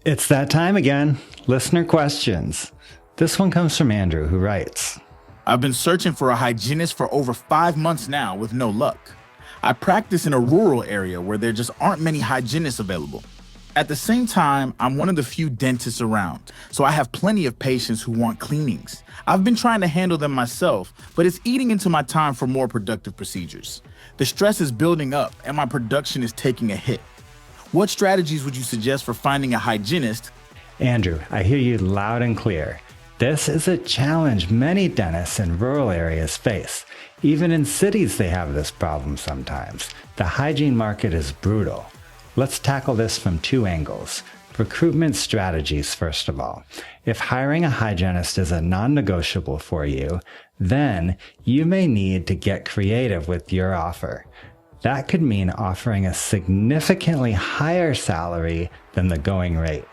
It's that time again. Listener questions. This one comes from Andrew, who writes, I've been searching for a hygienist for over 5 months now with no luck. I practice in a rural area where there just aren't many hygienists available. At the same time, I'm one of the few dentists around, so I have plenty of patients who want cleanings. I've been trying to handle them myself, but it's eating into my time for more productive procedures. The stress is building up and my production is taking a hit. What strategies would you suggest for finding a hygienist? Andrew, I hear you loud and clear. This is a challenge many dentists in rural areas face. Even in cities, they have this problem sometimes. The hygiene market is brutal. Let's tackle this from 2 angles. Recruitment strategies, first of all. If hiring a hygienist is a non-negotiable for you, then you may need to get creative with your offer. That could mean offering a significantly higher salary than the going rate.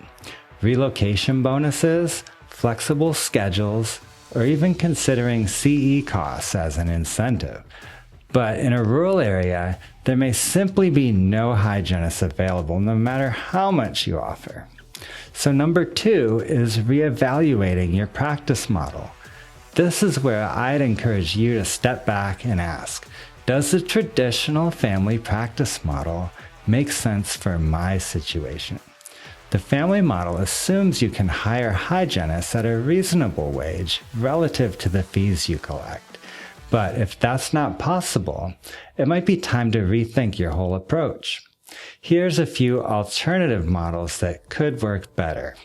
Relocation bonuses, flexible schedules, or even considering CE costs as an incentive. But in a rural area, there may simply be no hygienists available no matter how much you offer. So number 2 is reevaluating your practice model. This is where I'd encourage you to step back and ask, does the traditional family practice model make sense for my situation? The family model assumes you can hire hygienists at a reasonable wage relative to the fees you collect. But if that's not possible, it might be time to rethink your whole approach. Here's a few alternative models that could work better.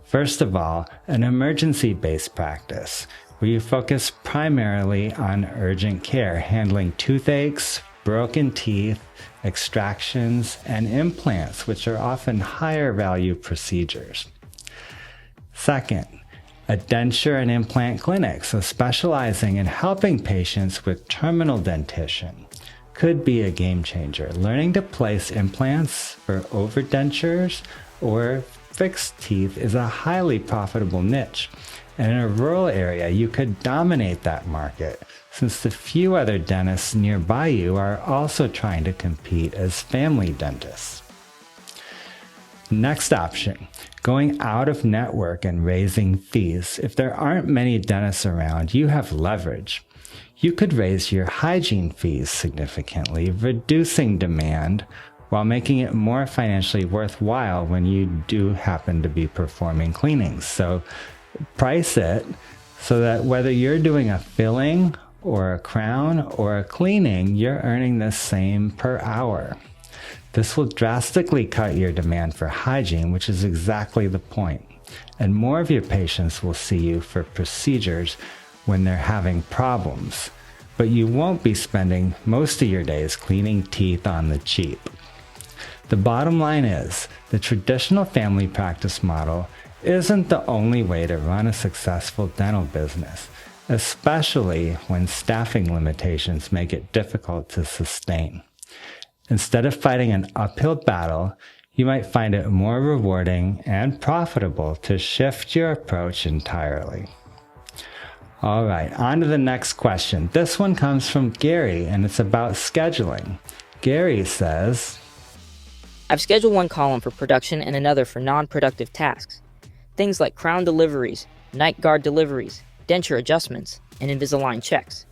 First of all, an emergency-based practice, where you focus primarily on urgent care, handling toothaches, broken teeth, extractions, and implants, which are often higher value procedures. Second, a denture and implant clinic, so specializing in helping patients with terminal dentition, could be a game changer. Learning to place implants for overdentures or fixed teeth is a highly profitable niche. And in a rural area, you could dominate that market, since the few other dentists nearby you are also trying to compete as family dentists. Next option, going out of network and raising fees. If there aren't many dentists around, you have leverage. You could raise your hygiene fees significantly, reducing demand while making it more financially worthwhile when you do happen to be performing cleanings. So price it so that whether you're doing a filling or a crown or a cleaning, you're earning the same per hour. This will drastically cut your demand for hygiene, which is exactly the point. And more of your patients will see you for procedures when they're having problems. But you won't be spending most of your days cleaning teeth on the cheap. The bottom line is, the traditional family practice model isn't the only way to run a successful dental business, especially when staffing limitations make it difficult to sustain. Instead of fighting an uphill battle, you might find it more rewarding and profitable to shift your approach entirely. All right, on to the next question. This one comes from Gary, and it's about scheduling. Gary says, I've scheduled one column for production and another for non-productive tasks. Things like crown deliveries, night guard deliveries, denture adjustments, and Invisalign checks.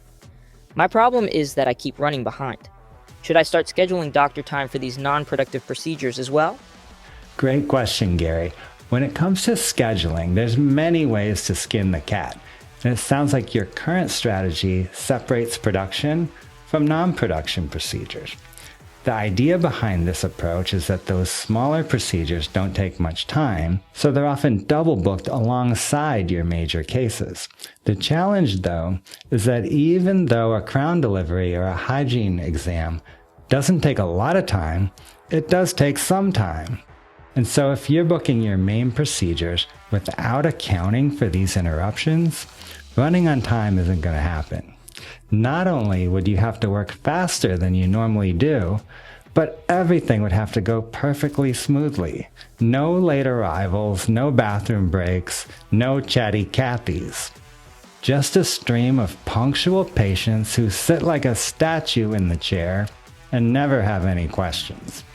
My problem is that I keep running behind. Should I start scheduling doctor time for these non-productive procedures as well? Great question, Gary. When it comes to scheduling, there's many ways to skin the cat. And it sounds like your current strategy separates production from non-production procedures. The idea behind this approach is that those smaller procedures don't take much time, so they're often double booked alongside your major cases. The challenge, though, is that even though a crown delivery or a hygiene exam doesn't take a lot of time, it does take some time. And so if you're booking your main procedures without accounting for these interruptions, running on time isn't going to happen. Not only would you have to work faster than you normally do, but everything would have to go perfectly smoothly. No late arrivals, no bathroom breaks, no chatty Cathys. Just a stream of punctual patients who sit like a statue in the chair and never have any questions.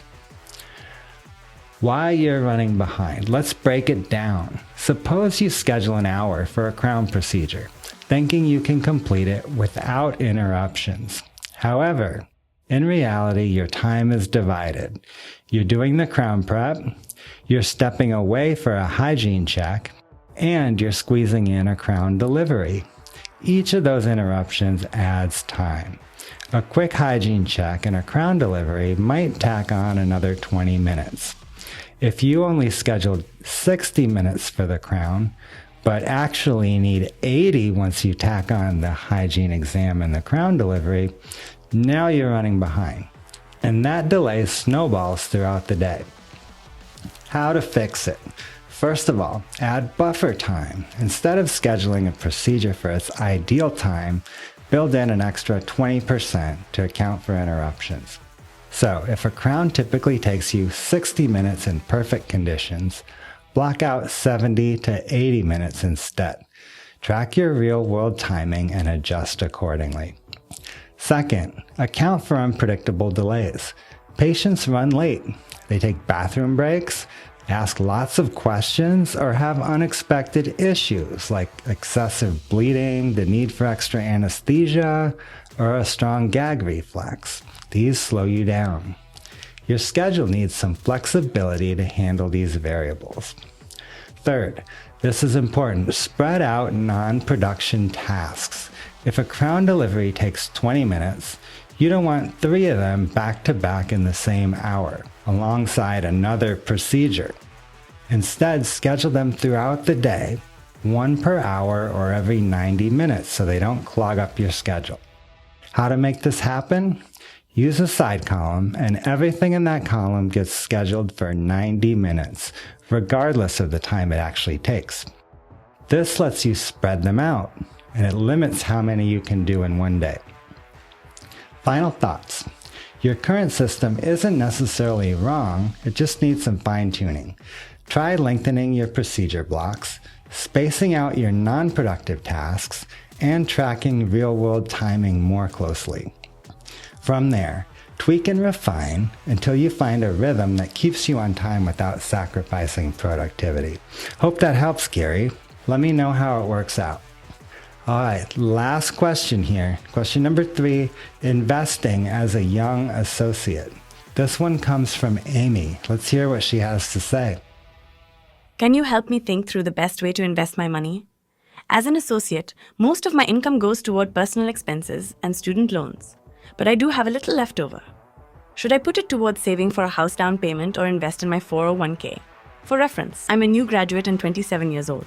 Why you're running behind? Let's break it down. Suppose you schedule an hour for a crown procedure, thinking you can complete it without interruptions. However, in reality, your time is divided. You're doing the crown prep, you're stepping away for a hygiene check, and you're squeezing in a crown delivery. Each of those interruptions adds time. A quick hygiene check and a crown delivery might tack on another 20 minutes. If you only scheduled 60 minutes for the crown, but actually need 80 once you tack on the hygiene exam and the crown delivery, now you're running behind. And that delay snowballs throughout the day. How to fix it? First of all, add buffer time. Instead of scheduling a procedure for its ideal time, build in an extra 20% to account for interruptions. So if a crown typically takes you 60 minutes in perfect conditions, block out 70 to 80 minutes instead. Track your real-world timing and adjust accordingly. Second, account for unpredictable delays. Patients run late. They take bathroom breaks, ask lots of questions, or have unexpected issues like excessive bleeding, the need for extra anesthesia, or a strong gag reflex. These slow you down. Your schedule needs some flexibility to handle these variables. Third, this is important, spread out non-production tasks. If a crown delivery takes 20 minutes, you don't want 3 of them back to back in the same hour, alongside another procedure. Instead, schedule them throughout the day, 1 per hour or every 90 minutes so they don't clog up your schedule. How to make this happen? Use a side column, and everything in that column gets scheduled for 90 minutes, regardless of the time it actually takes. This lets you spread them out, and it limits how many you can do in one day. Final thoughts. Your current system isn't necessarily wrong, it just needs some fine-tuning. Try lengthening your procedure blocks, spacing out your non-productive tasks, and tracking real-world timing more closely. From there, tweak and refine until you find a rhythm that keeps you on time without sacrificing productivity. Hope that helps, Gary. Let me know how it works out. All right, last question here. Question number 3, investing as a young associate. This one comes from Amy. Let's hear what she has to say. Can you help me think through the best way to invest my money? As an associate, most of my income goes toward personal expenses and student loans, but I do have a little left over. Should I put it towards saving for a house down payment or invest in my 401k? For reference, I'm a new graduate and 27 years old.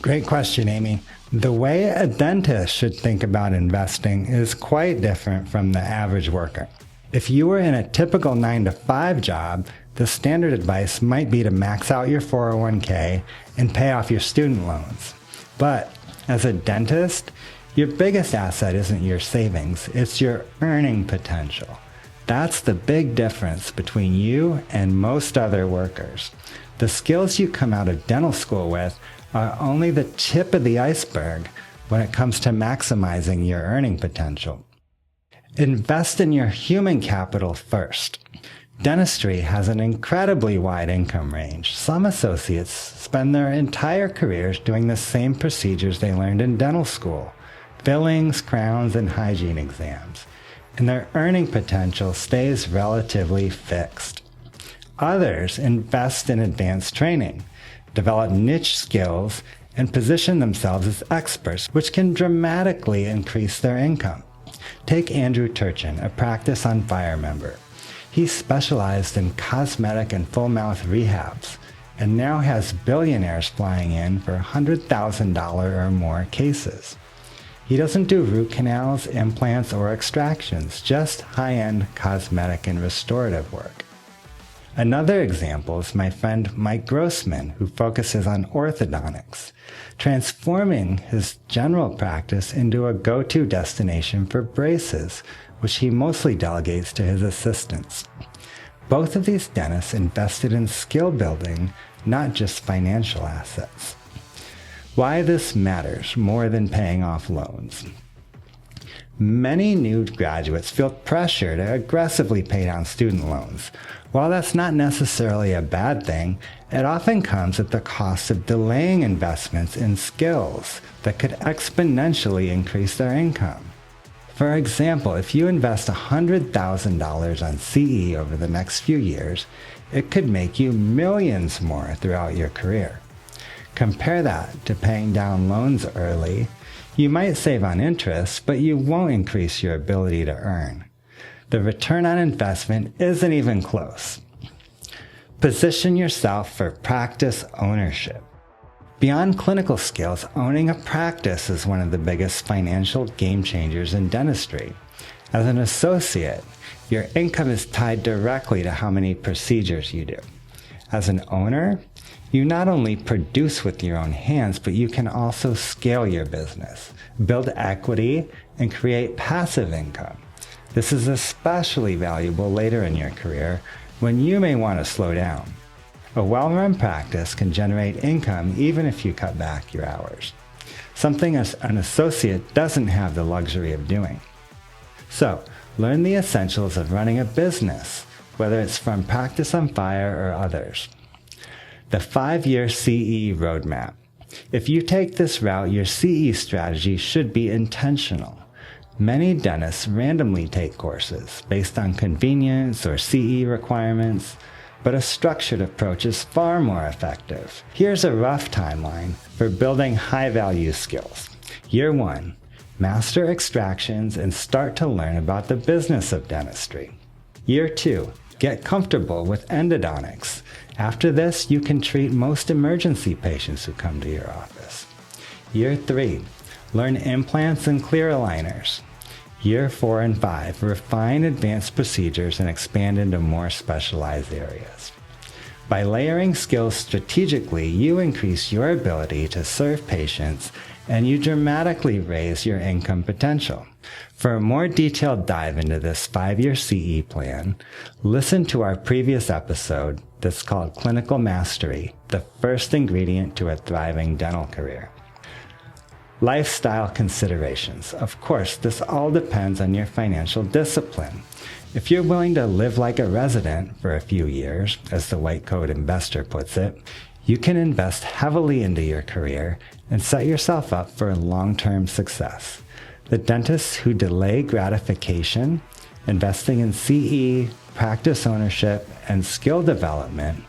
Great question, Amy. The way a dentist should think about investing is quite different from the average worker. If you were in a typical 9-to-5 job, the standard advice might be to max out your 401k and pay off your student loans. But as a dentist, your biggest asset isn't your savings, it's your earning potential. That's the big difference between you and most other workers. The skills you come out of dental school with are only the tip of the iceberg when it comes to maximizing your earning potential. Invest in your human capital first. Dentistry has an incredibly wide income range. Some associates spend their entire careers doing the same procedures they learned in dental school: fillings, crowns, and hygiene exams, and their earning potential stays relatively fixed. Others invest in advanced training, develop niche skills, and position themselves as experts, which can dramatically increase their income. Take Andrew Turchin, a Practice on Fire member. He specialized in cosmetic and full mouth rehabs, and now has billionaires flying in for $100,000 or more cases. He doesn't do root canals, implants, or extractions, just high-end cosmetic and restorative work. Another example is my friend Mike Grossman, who focuses on orthodontics, transforming his general practice into a go-to destination for braces, which he mostly delegates to his assistants. Both of these dentists invested in skill building, not just financial assets. Why this matters more than paying off loans. Many new graduates feel pressure to aggressively pay down student loans. While that's not necessarily a bad thing, it often comes at the cost of delaying investments in skills that could exponentially increase their income. For example, if you invest $100,000 on CE over the next few years, it could make you millions more throughout your career. Compare that to paying down loans early. You might save on interest, but you won't increase your ability to earn. The return on investment isn't even close. Position yourself for practice ownership. Beyond clinical skills, owning a practice is one of the biggest financial game changers in dentistry. As an associate, your income is tied directly to how many procedures you do. As an owner, you not only produce with your own hands, but you can also scale your business, build equity, and create passive income. This is especially valuable later in your career when you may want to slow down. A well-run practice can generate income even if you cut back your hours, something an associate doesn't have the luxury of doing. So, learn the essentials of running a business, whether it's from Practice on Fire or others. The 5-year CE roadmap. If you take this route, your CE strategy should be intentional. Many dentists randomly take courses based on convenience or CE requirements, but a structured approach is far more effective. Here's a rough timeline for building high-value skills. Year 1, master extractions and start to learn about the business of dentistry. Year 2, get comfortable with endodontics. After this, you can treat most emergency patients who come to your office. Year 3, learn implants and clear aligners. Year 4 and 5, refine advanced procedures and expand into more specialized areas. By layering skills strategically, you increase your ability to serve patients and you dramatically raise your income potential. For a more detailed dive into this 5-year CE plan, listen to our previous episode that's called Clinical Mastery, the first ingredient to a thriving dental career. Lifestyle considerations. Of course, this all depends on your financial discipline. If you're willing to live like a resident for a few years, as the white coat investor puts it, you can invest heavily into your career and set yourself up for long-term success. The dentists who delay gratification, investing in CE, practice ownership, and skill development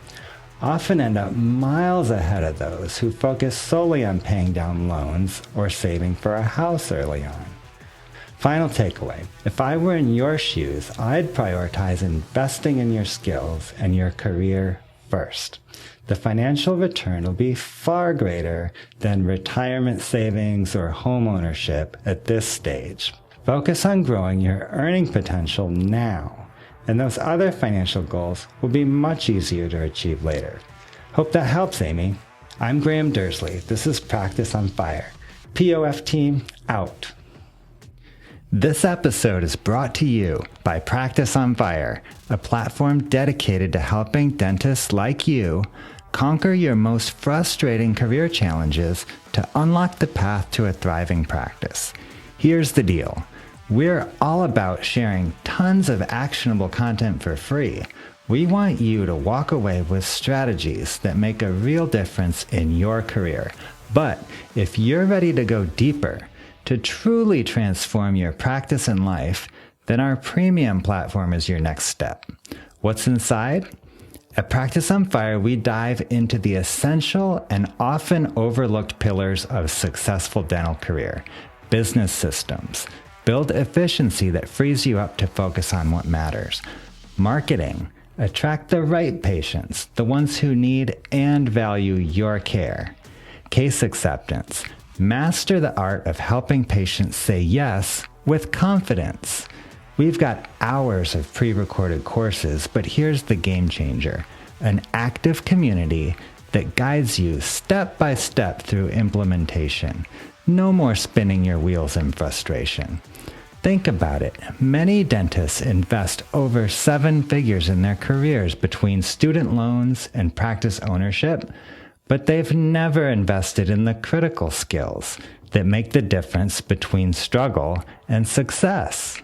often end up miles ahead of those who focus solely on paying down loans or saving for a house early on. Final takeaway, if I were in your shoes, I'd prioritize investing in your skills and your career first. The financial return will be far greater than retirement savings or home ownership at this stage. Focus on growing your earning potential now, and those other financial goals will be much easier to achieve later. Hope that helps, Amy. I'm Graham Dursley. This is Practice on Fire. POF team out. This episode is brought to you by Practice on Fire, a platform dedicated to helping dentists like you conquer your most frustrating career challenges to unlock the path to a thriving practice. Here's the deal. We're all about sharing tons of actionable content for free. We want you to walk away with strategies that make a real difference in your career. But if you're ready to go deeper, to truly transform your practice and life, then our premium platform is your next step. What's inside? At Practice on Fire, we dive into the essential and often overlooked pillars of successful dental career, business systems, build efficiency that frees you up to focus on what matters, marketing, attract the right patients, the ones who need and value your care, case acceptance, master the art of helping patients say yes with confidence. We've got hours of pre-recorded courses, but here's the game changer, an active community that guides you step by step through implementation. No more spinning your wheels in frustration. Think about it. Many dentists invest over 7 figures in their careers between student loans and practice ownership, but they've never invested in the critical skills, that make the difference between struggle and success.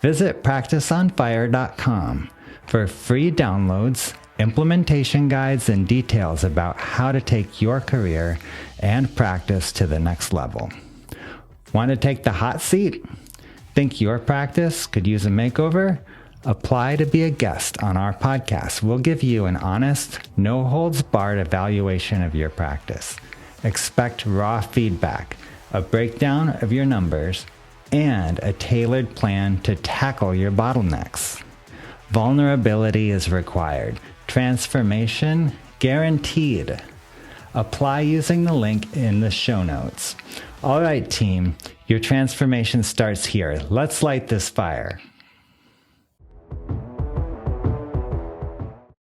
Visit practiceonfire.com for free downloads, implementation guides, and details about how to take your career and practice to the next level. Want to take the hot seat? Think your practice could use a makeover? Apply to be a guest on our podcast. We'll give you an honest, no-holds-barred evaluation of your practice. Expect raw feedback, a breakdown of your numbers, and a tailored plan to tackle your bottlenecks. Vulnerability is required. Transformation guaranteed. Apply using the link in the show notes. All right, team, your transformation starts here. Let's light this fire.